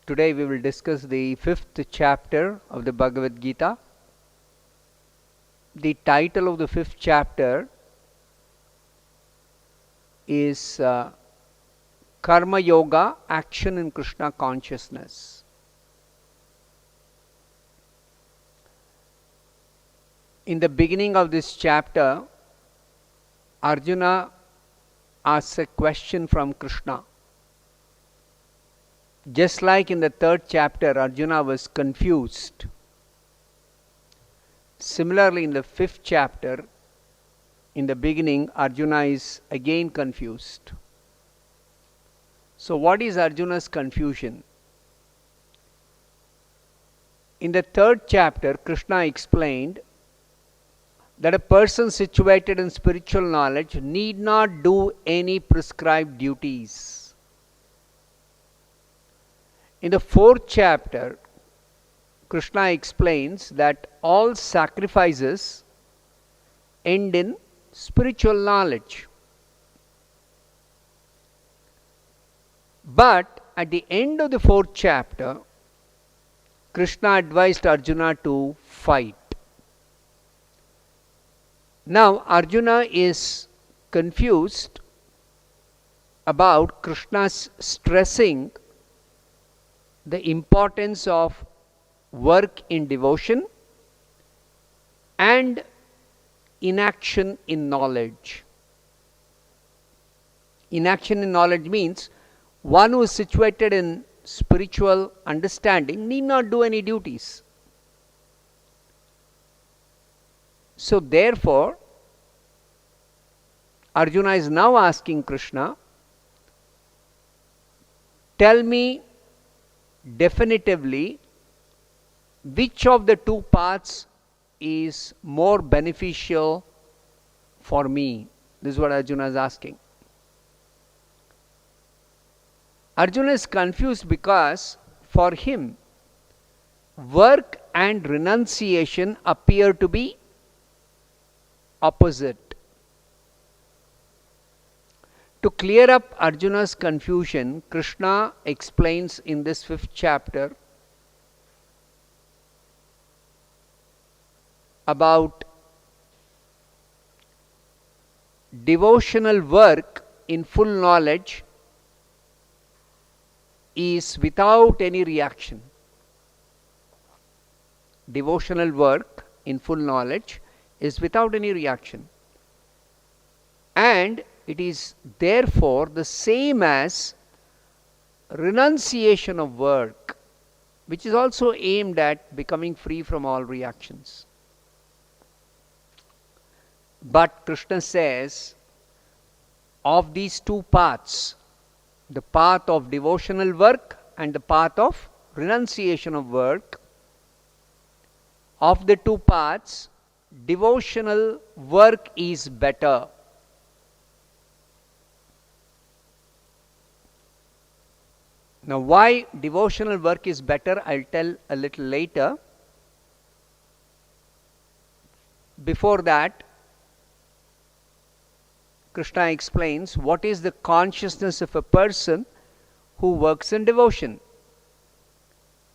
Today we will discuss the 5th chapter of the Bhagavad Gita. The title of the 5th chapter is Karma Yoga, Action in Krishna Consciousness. In the beginning of this chapter, Arjuna asks a question from Krishna. Just like in the 3rd chapter, Arjuna was confused. Similarly, in the 5th chapter, in the beginning, Arjuna is again confused. So, what is Arjuna's confusion? In the 3rd chapter, Krishna explained that a person situated in spiritual knowledge need not do any prescribed duties. In the 4th chapter, Krishna explains that all sacrifices end in spiritual knowledge. But at the end of the 4th chapter, Krishna advised Arjuna to fight. Now Arjuna is confused about Krishna's stressing the importance of work in devotion and inaction in knowledge. Inaction in knowledge means one who is situated in spiritual understanding need not do any duties. So therefore, Arjuna is now asking Krishna, tell me definitively which of the two paths is more beneficial for me. This is what Arjuna is asking. Arjuna is confused because for him work and renunciation appear to be opposite. To clear up Arjuna's confusion, Krishna explains in this 5th chapter about devotional work in full knowledge is without any reaction. Devotional work in full knowledge is without any reaction. And it is therefore the same as renunciation of work, which is also aimed at becoming free from all reactions. But Krishna says, of these two paths, the path of devotional work and the path of renunciation of work, of the two paths, devotional work is better. Now, why devotional work is better, I'll tell a little later. Before that, Krishna explains what is the consciousness of a person who works in devotion.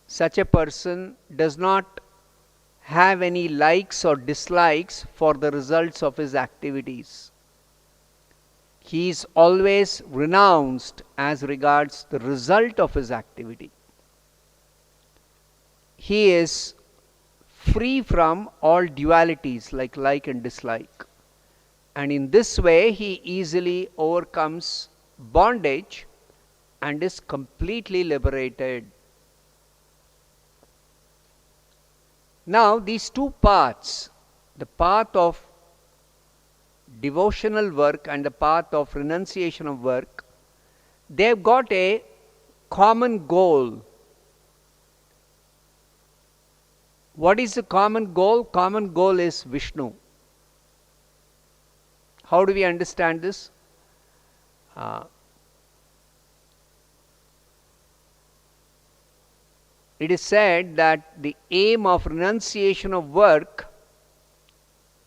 Such a person does not have any likes or dislikes for the results of his activities. He is always renounced as regards the result of his activity. He is free from all dualities like and dislike. And in this way, he easily overcomes bondage and is completely liberated. Now, these two paths, the path of devotional work and the path of renunciation of work, they have got a common goal. What is the common goal? Common goal is Vishnu. How do we understand this? It is said that the aim of renunciation of work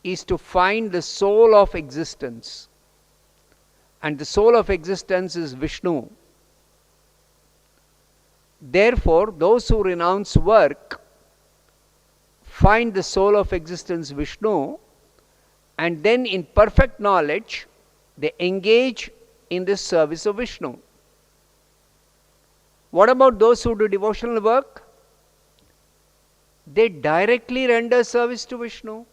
is to find the soul of existence. And the soul of existence is Vishnu. Therefore, those who renounce work find the soul of existence Vishnu, and then in perfect knowledge they engage in the service of Vishnu. What about those who do devotional work? They directly render service to Vishnu.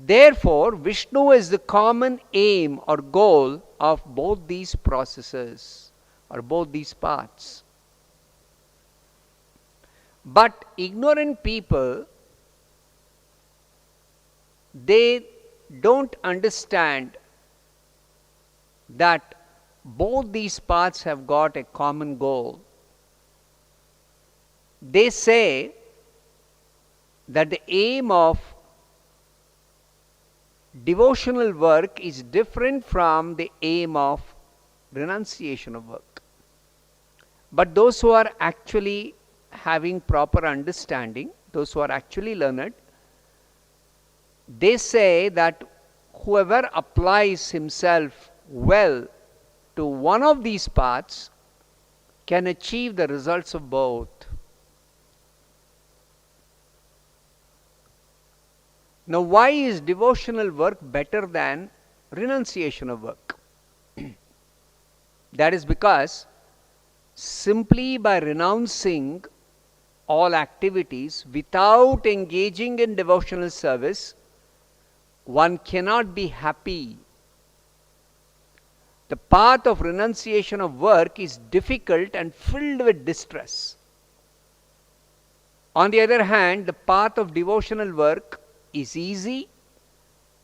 Therefore, Vishnu is the common aim or goal of both these processes or both these paths. But ignorant people, they don't understand that both these paths have got a common goal. They say that the aim of devotional work is different from the aim of renunciation of work. But those who are actually having proper understanding, those who are actually learned, they say that whoever applies himself well to one of these paths can achieve the results of both. Now, why is devotional work better than renunciation of work? That is because simply by renouncing all activities without engaging in devotional service, one cannot be happy. The path of renunciation of work is difficult and filled with distress. On the other hand, the path of devotional work is easy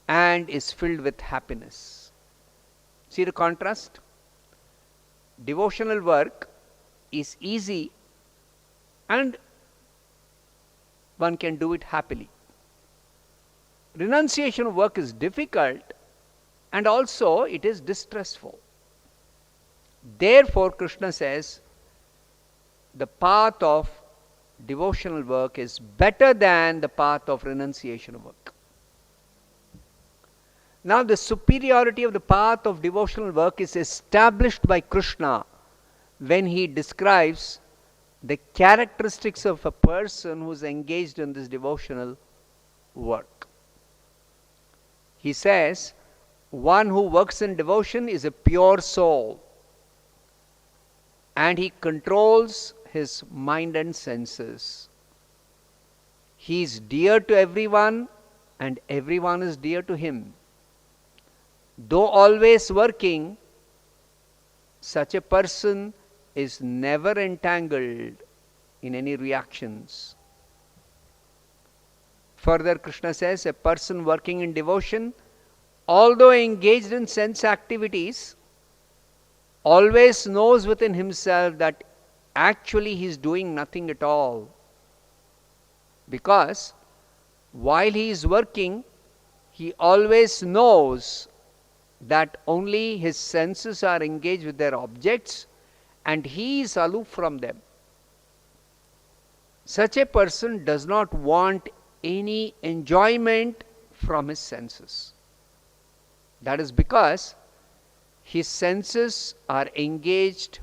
and is filled with happiness. See the contrast? Devotional work is easy and one can do it happily. Renunciation of work is difficult and also it is distressful. Therefore, Krishna says the path of devotional work is better than the path of renunciation of work. Now, the superiority of the path of devotional work is established by Krishna when he describes the characteristics of a person who is engaged in this devotional work. He says, one who works in devotion is a pure soul and he controls his mind and senses. He is dear to everyone and everyone is dear to him. Though always working, such a person is never entangled in any reactions. Further, Krishna says, a person working in devotion, although engaged in sense activities, always knows within himself that actually he is doing nothing at all. Because while he is working, he always knows that only his senses are engaged with their objects and he is aloof from them. Such a person does not want any enjoyment from his senses. That is because his senses are engaged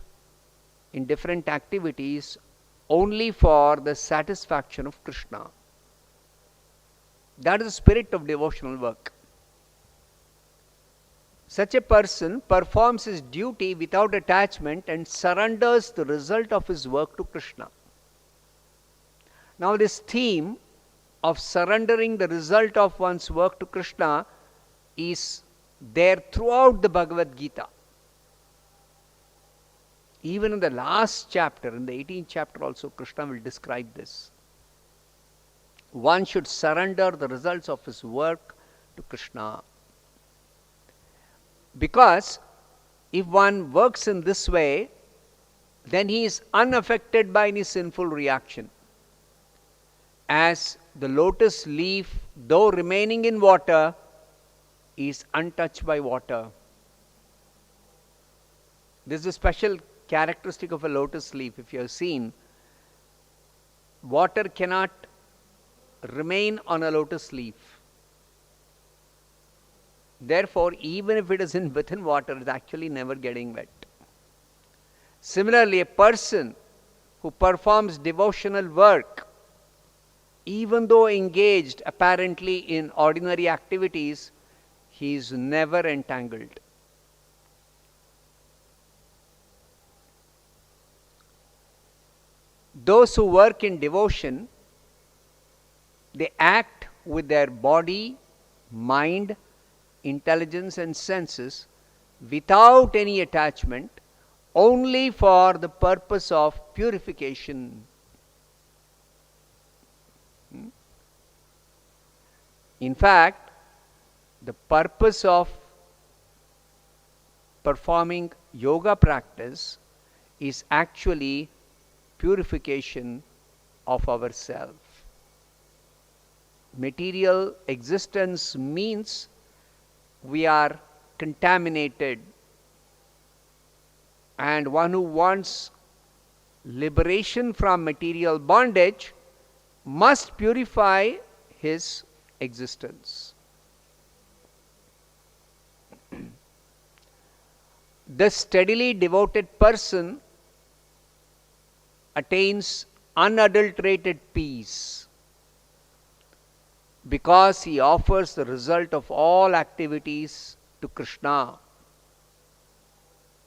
in different activities only for the satisfaction of Krishna. That is the spirit of devotional work. Such a person performs his duty without attachment and surrenders the result of his work to Krishna. Now, this theme of surrendering the result of one's work to Krishna is there throughout the Bhagavad Gita. Even in the last chapter, in the 18th chapter also, Krishna will describe this. One should surrender the results of his work to Krishna. Because if one works in this way, then he is unaffected by any sinful reaction. As the lotus leaf, though remaining in water, is untouched by water. This is a special characteristic of a lotus leaf. If you have seen, water cannot remain on a lotus leaf. Therefore, even if it is within water, it is actually never getting wet. Similarly, a person who performs devotional work, even though engaged apparently in ordinary activities, he is never entangled. Those who work in devotion, they act with their body, mind, intelligence and senses without any attachment, only for the purpose of purification. In fact, the purpose of performing yoga practice is actually purification of ourselves. Material existence means we are contaminated, and one who wants liberation from material bondage must purify his existence. The steadily devoted person attains unadulterated peace because he offers the result of all activities to Krishna.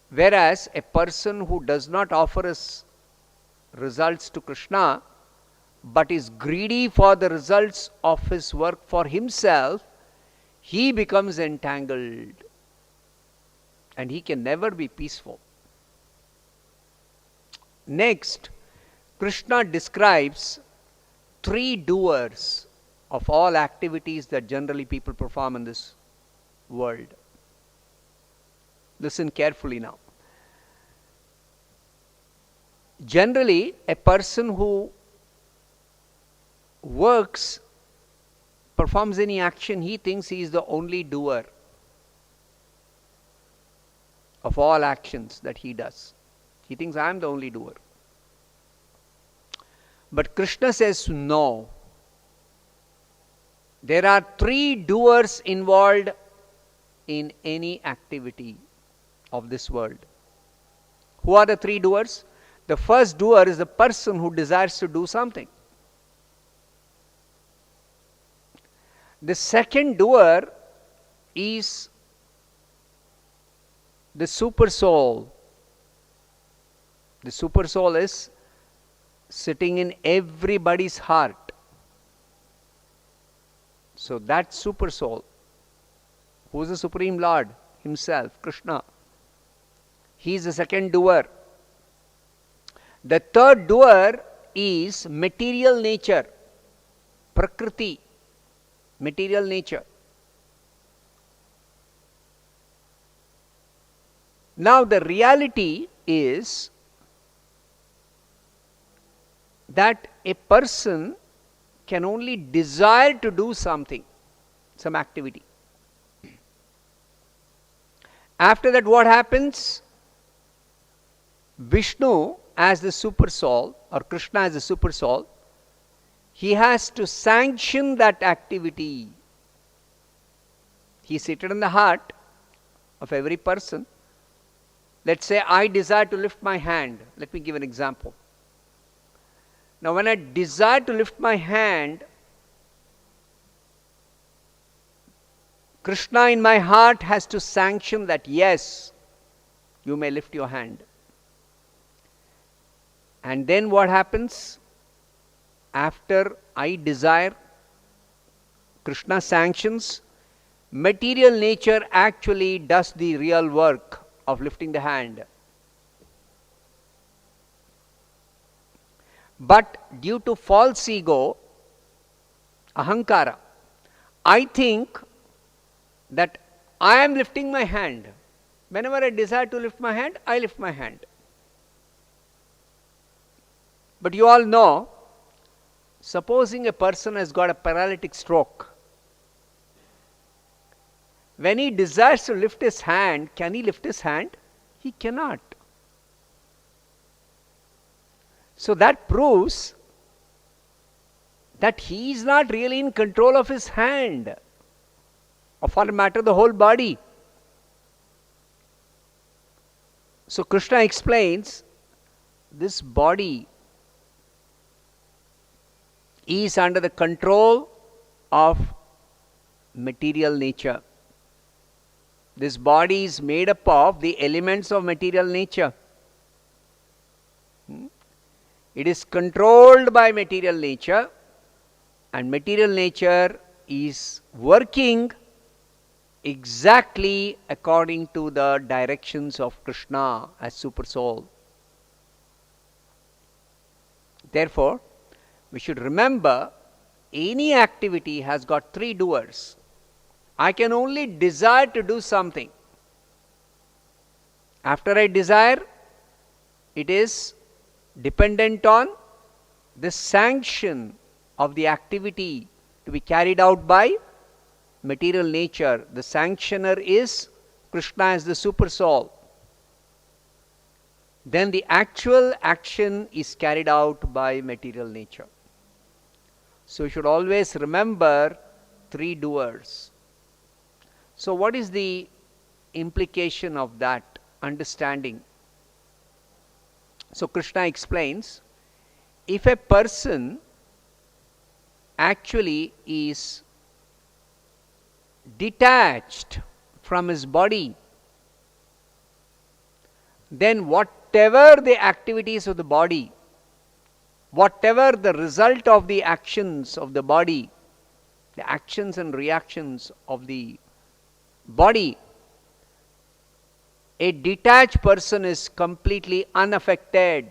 Whereas a person who does not offer his results to Krishna but is greedy for the results of his work for himself, he becomes entangled and he can never be peaceful. Next, Krishna describes three doers of all activities that generally people perform in this world. Listen carefully now. Generally, a person who works, performs any action, he thinks he is the only doer of all actions that he does. He thinks, I am the only doer. But Krishna says, no. There are three doers involved in any activity of this world. Who are the three doers? The first doer is the person who desires to do something. The second doer is the super soul. The super soul is sitting in everybody's heart. So that super soul, who is the Supreme Lord himself, Krishna, he is the second doer. The third doer is material nature, Prakriti, material nature. Now the reality is that a person can only desire to do something, some activity. After that, what happens? Vishnu as the super soul, or Krishna as the super soul, he has to sanction that activity. He is seated in the heart of every person. Let's say I desire to lift my hand. Let me give an example. Now when I desire to lift my hand, Krishna in my heart has to sanction that, yes, you may lift your hand. And then what happens? After I desire, Krishna sanctions, material nature actually does the real work of lifting the hand. But due to false ego, ahankara, I think that I am lifting my hand. Whenever I desire to lift my hand, I lift my hand. But you all know, supposing a person has got a paralytic stroke, when he desires to lift his hand, can he lift his hand? He cannot. So that proves that he is not really in control of his hand, or for that matter the whole body. So Krishna explains, this body is under the control of material nature. This body is made up of the elements of material nature. It is controlled by material nature, and material nature is working exactly according to the directions of Krishna as Super Soul. Therefore, we should remember any activity has got three doers. I can only desire to do something. After I desire, it is dependent on the sanction of the activity to be carried out by material nature. The sanctioner is Krishna as the Super Soul. Then the actual action is carried out by material nature. So you should always remember three doers. So what is the implication of that understanding? So Krishna explains, if a person actually is detached from his body, then whatever the activities of the body, whatever the result of the actions of the body, the actions and reactions of the body, a detached person is completely unaffected.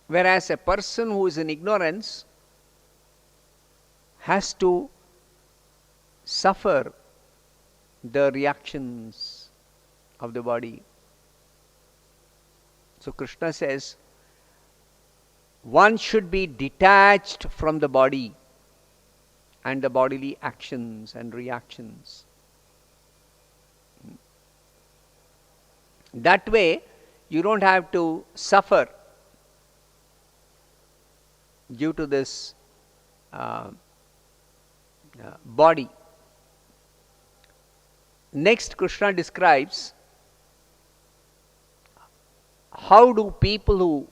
Whereas a person who is in ignorance has to suffer the reactions of the body. So Krishna says, one should be detached from the body and the bodily actions and reactions. That way, you don't have to suffer due to this body. Next, Krishna describes how do people who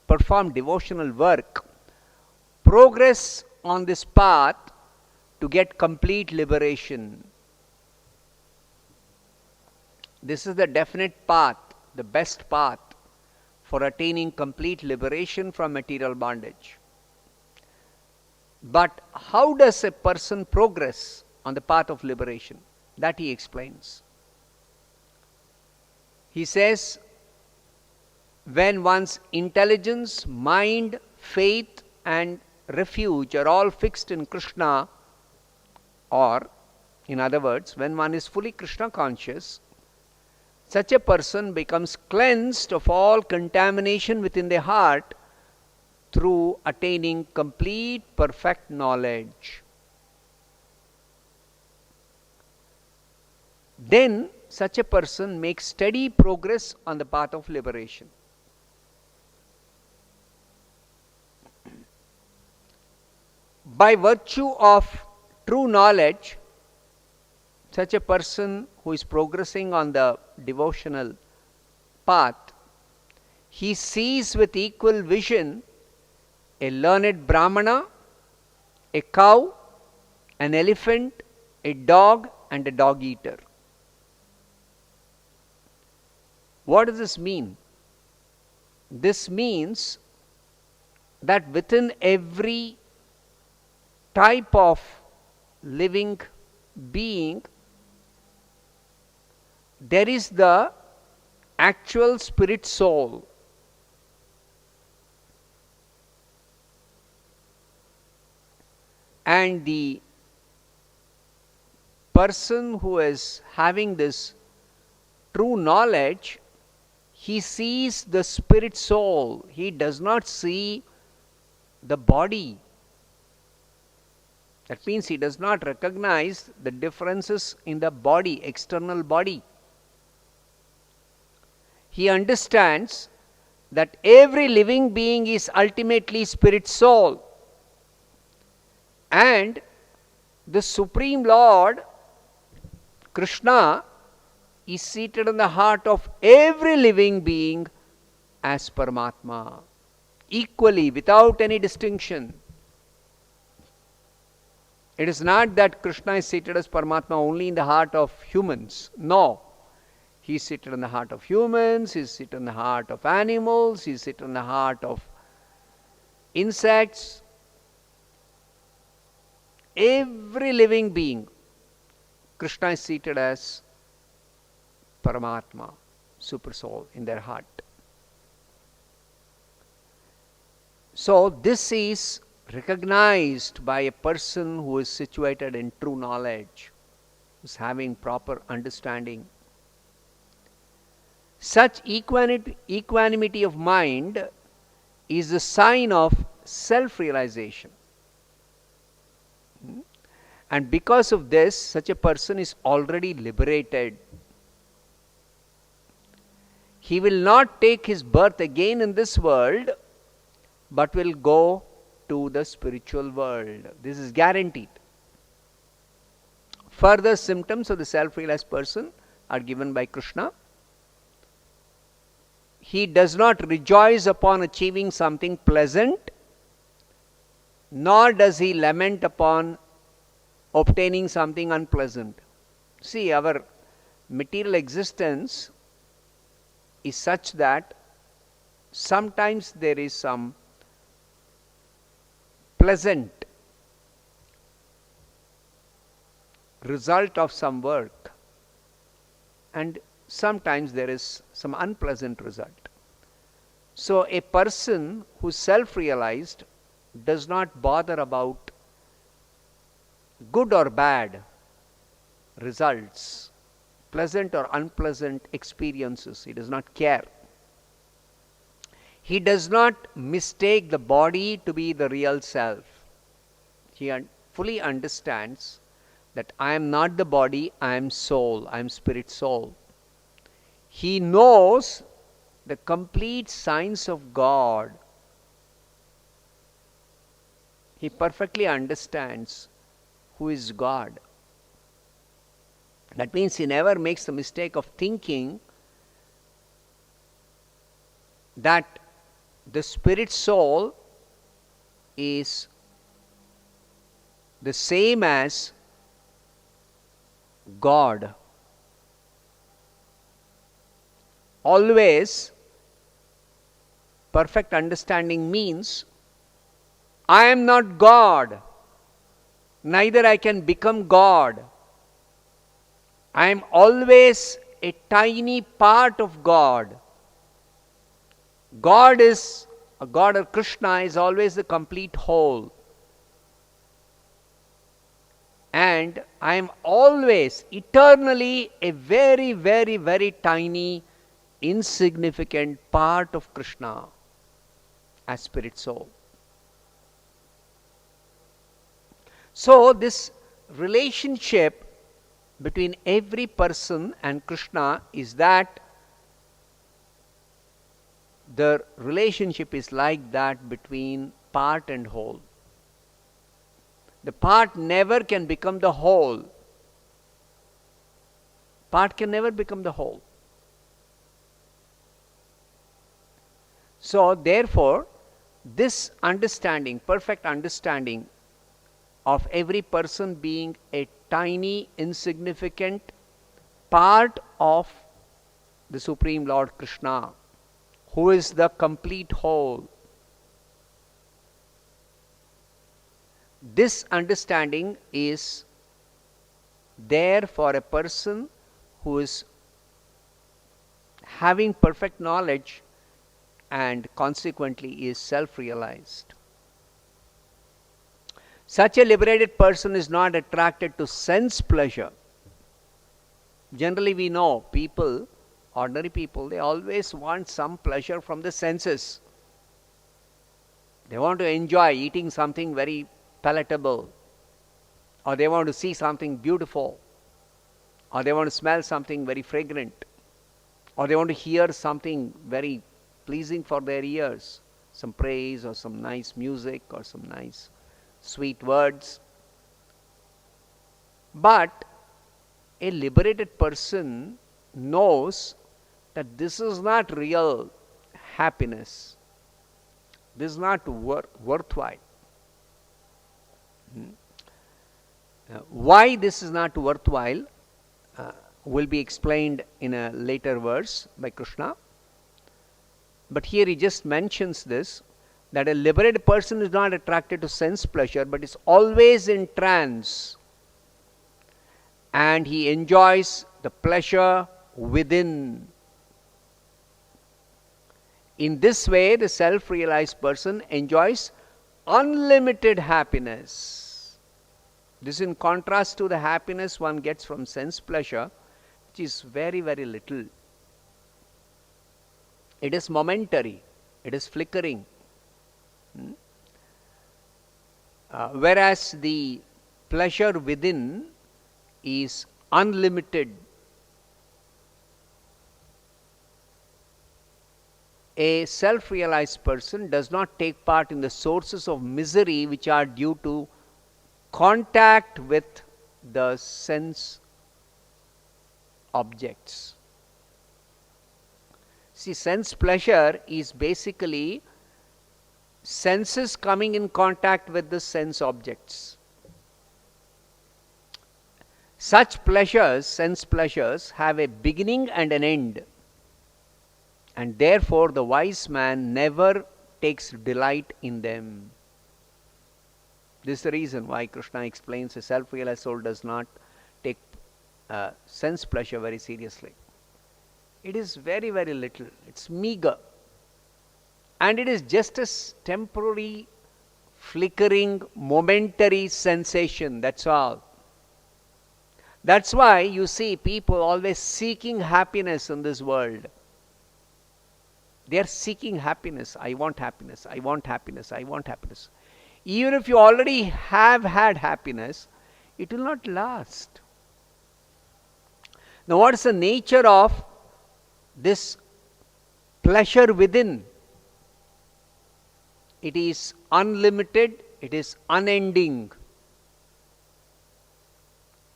perform devotional work progress on this path to get complete liberation. This is the definite path, the best path for attaining complete liberation from material bondage. But how does a person progress on the path of liberation? That he explains. He says, when one's intelligence, mind, faith and refuge are all fixed in Krishna, or in other words, when one is fully Krishna conscious, such a person becomes cleansed of all contamination within the heart through attaining complete perfect knowledge. Then such a person makes steady progress on the path of liberation. By virtue of true knowledge, such a person who is progressing on the devotional path, he sees with equal vision a learned Brahmana, a cow, an elephant, a dog and a dog eater. What does this mean? This means that within every type of living being, there is the actual spirit soul. And the person who is having this true knowledge, he sees the spirit soul. He does not see the body. That means he does not recognize the differences in the body, external body. He understands that every living being is ultimately spirit soul. And the Supreme Lord, Krishna, is seated in the heart of every living being as Paramatma. equally without any distinction. It is not that Krishna is seated as Paramatma only in the heart of humans. No. He is seated in the heart of humans, he is seated in the heart of animals, he is seated in the heart of insects. Every living being, Krishna is seated as Paramatma, Super Soul, in their heart. So this is recognized by a person who is situated in true knowledge, who is having proper understanding. Such equanimity of mind is a sign of self-realization. And because of this, such a person is already liberated. He will not take his birth again in this world, but will go to the spiritual world. This is guaranteed. Further symptoms of the self-realized person are given by Krishna. He does not rejoice upon achieving something pleasant, nor does he lament upon obtaining something unpleasant. See, our material existence is such that sometimes there is some pleasant result of some work, and sometimes there is some unpleasant result. So a person who is self-realized does not bother about good or bad results, pleasant or unpleasant experiences. He does not care. He does not mistake the body to be the real self. He fully understands that I am not the body, I am soul, I am spirit soul. He knows the complete science of God. He perfectly understands who is God. That means he never makes the mistake of thinking that the spirit soul is the same as God. Always, perfect understanding means I am not God, neither I can become God. I am always a tiny part of God. God or Krishna is always the complete whole. And I am always, eternally, a very, very, very tiny, insignificant part of Krishna as spirit soul. So this relationship between every person and Krishna is that the relationship is like that between part and whole. The part never can become the whole. Part can never become the whole. So therefore, this understanding, perfect understanding of every person being a tiny, insignificant part of the Supreme Lord Krishna, who is the complete whole. This understanding is there for a person who is having perfect knowledge and consequently is self-realized. Such a liberated person is not attracted to sense pleasure. Generally we know people, ordinary people, they always want some pleasure from the senses. They want to enjoy eating something very palatable, or they want to see something beautiful, or they want to smell something very fragrant, or they want to hear something very pleasing for their ears, some praise or some nice music or some nice sweet words. But a liberated person knows that this is not real happiness. This is not worthwhile. Why this is not worthwhile will be explained in a later verse by Krishna. But here he just mentions this, that a liberated person is not attracted to sense pleasure, but is always in trance, and he enjoys the pleasure within. In this way, the self-realized person enjoys unlimited happiness. This is in contrast to the happiness one gets from sense pleasure, which is very, very little. It is momentary. It is flickering. Whereas the pleasure within is unlimited. A self-realized person does not take part in the sources of misery which are due to contact with the sense objects. See, sense pleasure is basically senses coming in contact with the sense objects. Such pleasures, sense pleasures, have a beginning and an end. And therefore the wise man never takes delight in them. This is the reason why Krishna explains a self-realized soul does not take sense pleasure very seriously. It is very, very little. It's meager. And it is just a temporary, flickering, momentary sensation. That's all. That's why you see people always seeking happiness in this world. They are seeking happiness. I want happiness. I want happiness. I want happiness. Even if you already have had happiness, it will not last. Now, what is the nature of this pleasure within? It is unlimited. It is unending.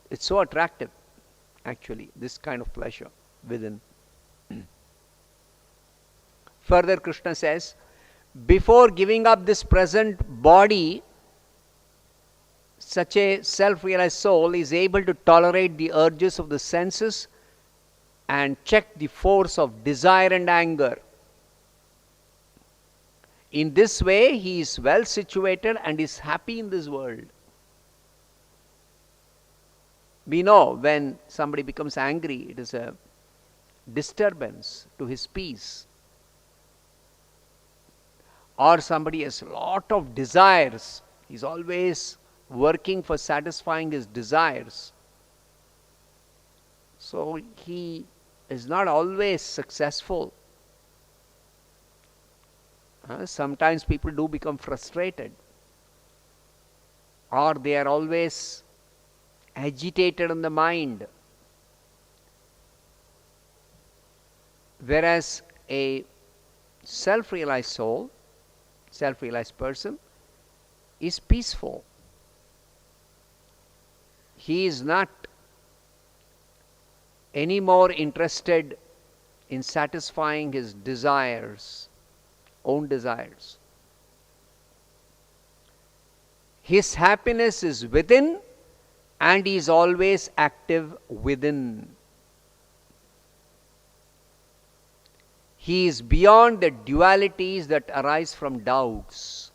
It's so attractive, actually, this kind of pleasure within. Further, Krishna says, before giving up this present body, such a self-realized soul is able to tolerate the urges of the senses and check the force of desire and anger. In this way, he is well situated and is happy in this world. We know when somebody becomes angry, it is a disturbance to his peace. Or somebody has a lot of desires. He's always working for satisfying his desires. So he is not always successful. Sometimes people do become frustrated. Or they are always agitated in the mind. Whereas a self-realized soul, self-realized person, is peaceful. He is not any more interested in satisfying his desires, own desires. His happiness is within, and he is always active within. He is beyond the dualities that arise from doubts.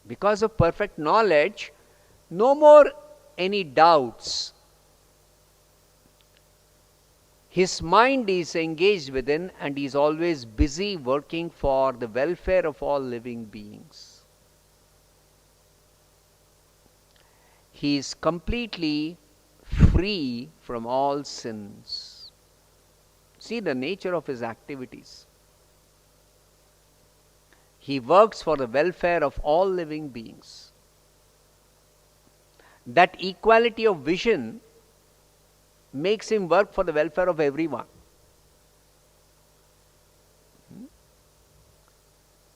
Because of perfect knowledge, no more any doubts. His mind is engaged within, and he is always busy working for the welfare of all living beings. He is completely free from all sins. See the nature of his activities. He works for the welfare of all living beings. That equality of vision makes him work for the welfare of everyone.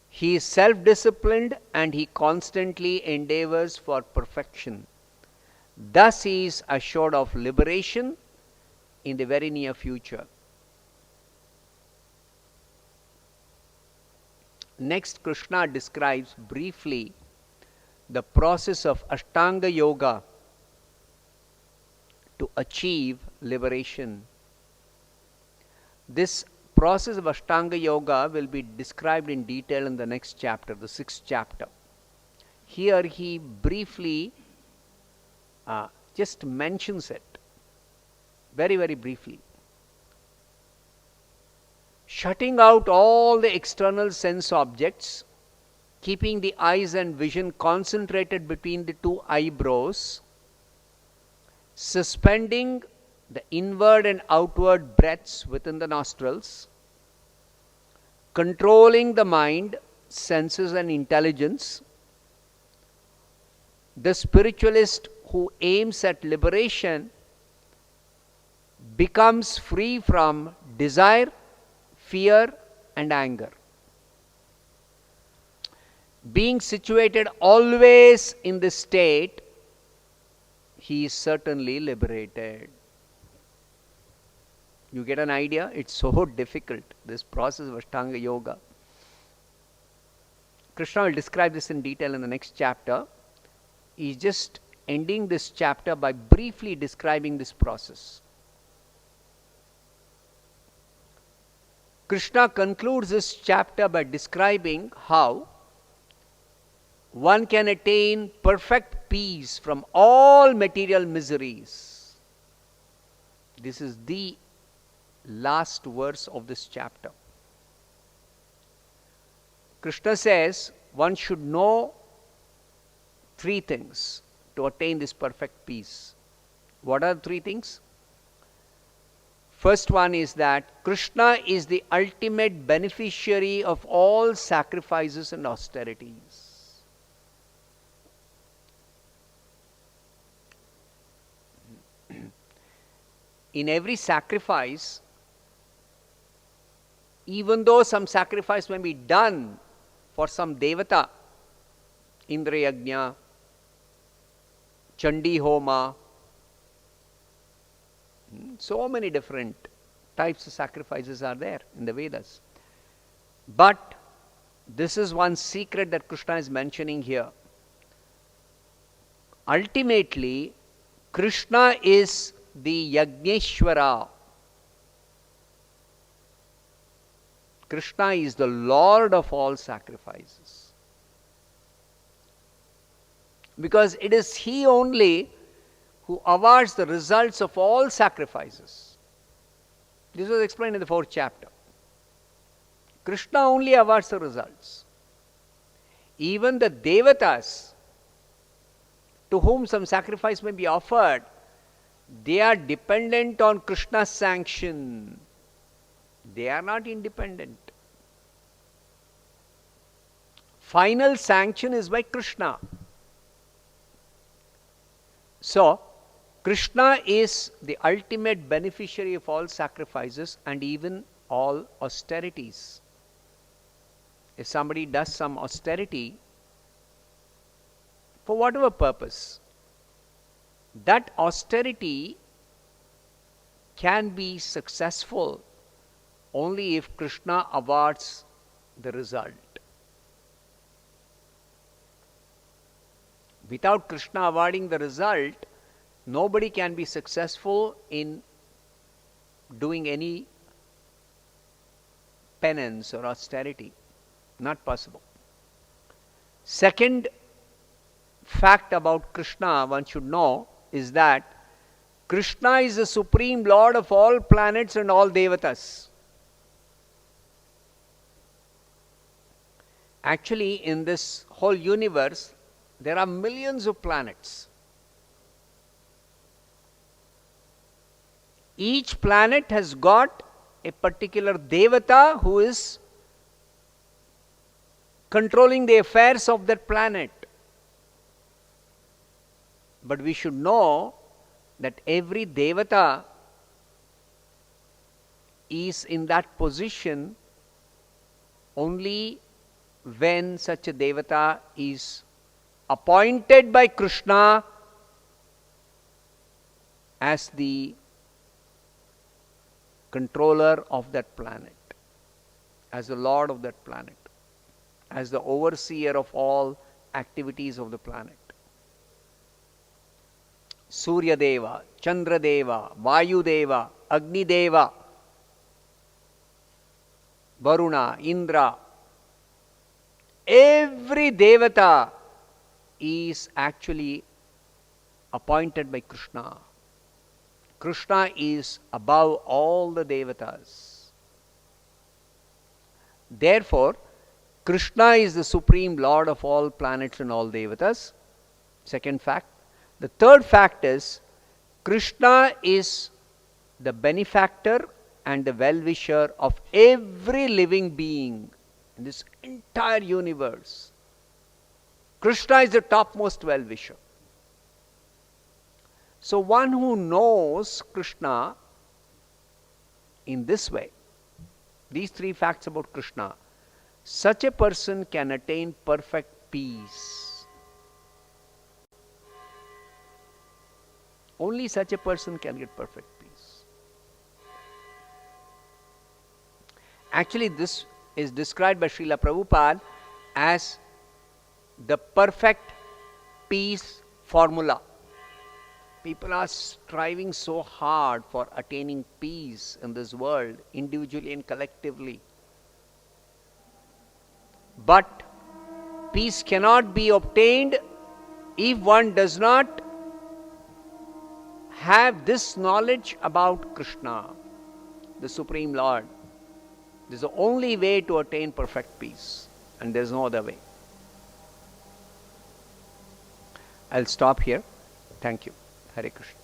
He is self-disciplined and he constantly endeavors for perfection. Thus he is assured of liberation in the very near future. Next, Krishna describes briefly the process of Ashtanga Yoga to achieve liberation. This process of Ashtanga Yoga will be described in detail in the next chapter, the 6th chapter. Here he briefly just mentions it, very, very briefly. Shutting out all the external sense objects, keeping the eyes and vision concentrated between the two eyebrows, suspending the inward and outward breaths within the nostrils, controlling the mind, senses and intelligence. The spiritualist who aims at liberation becomes free from desire, fear and anger. Being situated always in this state, he is certainly liberated. You get an idea? It's so difficult, this process of Ashtanga Yoga. Krishna will describe this in detail in the next chapter. He's just ending this chapter by briefly describing this process. Krishna concludes this chapter by describing how one can attain perfect peace from all material miseries. This is the last verse of this chapter. Krishna says one should know 3 things to attain this perfect peace. What are the 3 things? First one is that Krishna is the ultimate beneficiary of all sacrifices and austerities. In every sacrifice, even though some sacrifice may be done for some devata, Indra Yajna, Chandi Homa, so many different types of sacrifices are there in the Vedas. But this is one secret that Krishna is mentioning here. Ultimately, Krishna is the Yajneshwara. Krishna is the Lord of all sacrifices. Because it is He only who awards the results of all sacrifices. This was explained in the 4th chapter. Krishna only awards the results. Even the devatas to whom some sacrifice may be offered, they are dependent on Krishna's sanction. They are not independent. Final sanction is by Krishna. So, Krishna is the ultimate beneficiary of all sacrifices and even all austerities. If somebody does some austerity, for whatever purpose, that austerity can be successful only if Krishna awards the result. Without Krishna awarding the result, nobody can be successful in doing any penance or austerity. Not possible. Second fact about Krishna one should know is that Krishna is the Supreme Lord of all planets and all devatas. Actually, in this whole universe, there are millions of planets. Each planet has got a particular devata who is controlling the affairs of that planet. But we should know that every devata is in that position only when such a devata is appointed by Krishna as the controller of that planet, as the lord of that planet. as the overseer of all activities of the planet. Surya Deva, Chandra Deva, Vayu Deva, Agni Deva, Varuna, Indra, every Devata is actually appointed by Krishna. Krishna is above all the Devatas. Therefore, Krishna is the supreme Lord of all planets and all Devatas. Second fact. The third fact is, Krishna is the benefactor and the well-wisher of every living being in this entire universe. Krishna is the topmost well-wisher. So one who knows Krishna in this way, these three facts about Krishna, such a person can attain perfect peace. Only such a person can get perfect peace. Actually, this is described by Srila Prabhupada as the perfect peace formula. People are striving so hard for attaining peace in this world, individually and collectively. But peace cannot be obtained if one does not have this knowledge about Krishna, the Supreme Lord. This is the only way to attain perfect peace, and there is no other way. I'll stop here. Thank you. Hare Krishna.